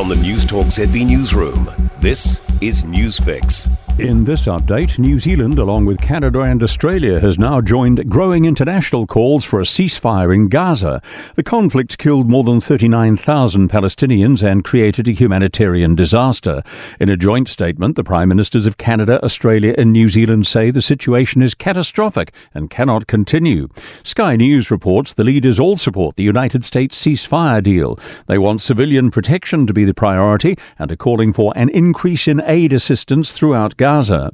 From the Newstalk ZB newsroom, this is Newsfix. In this update, New Zealand, along with Canada and Australia, has now joined growing international calls for a ceasefire in Gaza. The conflict killed more than 39,000 Palestinians and created a humanitarian disaster. In a joint statement, the Prime Ministers of Canada, Australia and New Zealand say the situation is catastrophic and cannot continue. Sky News reports the leaders all support the United States ceasefire deal. They want civilian protection to be the priority and are calling for an increase in aid assistance throughout Gaza.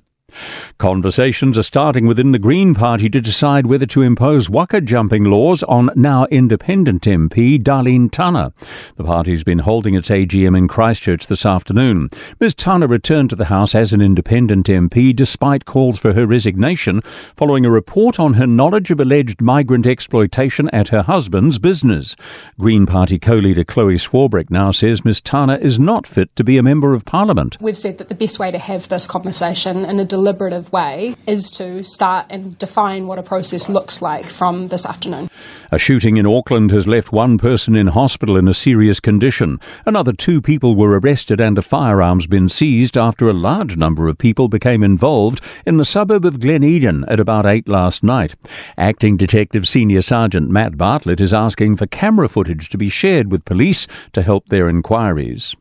Conversations are starting within the Green Party to decide whether to impose waka jumping laws on now independent MP Darlene Tanner. The party's been holding its AGM in Christchurch this afternoon. Ms Tanner returned to the House as an independent MP despite calls for her resignation following a report on her knowledge of alleged migrant exploitation at her husband's business. Green Party co-leader Chloe Swarbrick now says Ms Tanner is not fit to be a Member of Parliament. We've said that the best way to have this conversation in a deliberative way is to start and define what a process looks like from this afternoon. A shooting in Auckland has left one person in hospital in a serious condition. Another 2 people were arrested and a firearm's been seized after a large number of people became involved in the suburb of Glen Eden at about 8 last night. Acting Detective Senior Sergeant Matt Bartlett is asking for camera footage to be shared with police to help their inquiries.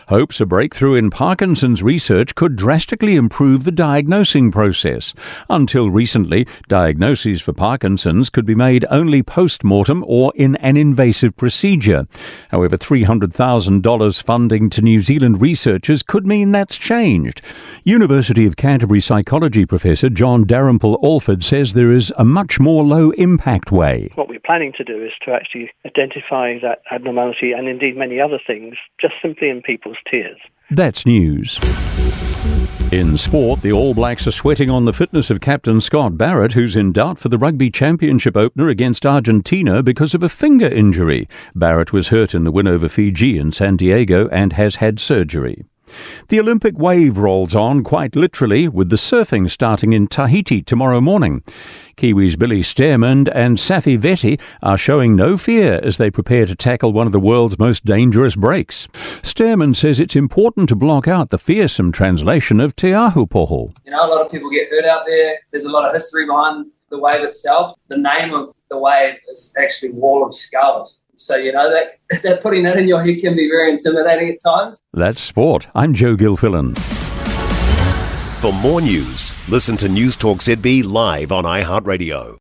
Hopes a breakthrough in Parkinson's research could drastically improve the diagnosing process. Until recently, diagnoses for Parkinson's could be made only post-mortem or in an invasive procedure. However, $300,000 funding to New Zealand researchers could mean that's changed. University of Canterbury psychology professor John Dalrymple-Alford says there is a much more low-impact way. What we're planning to do is to actually identify that abnormality and indeed many other things just simply in people's tears. That's news. In sport, the All Blacks are sweating on the fitness of captain Scott Barrett, who's in doubt for the Rugby Championship opener against Argentina because of a finger injury. Barrett was hurt in the win over Fiji in San Diego and has had surgery. The Olympic wave rolls on, quite literally, with the surfing starting in Tahiti tomorrow morning. Kiwis Billy Stearman and Safi Veti are showing no fear as they prepare to tackle one of the world's most dangerous breaks. Stearman says it's important to block out the fearsome translation of Te Ahu Poho. You know, a lot of people get hurt out there. There's a lot of history behind the wave itself. The name of the wave is actually Wall of Skulls. So, you know, that putting that in your head can be very intimidating at times. That's sport. I'm Joe Gilfillan. For more news, listen to Newstalk ZB live on iHeartRadio.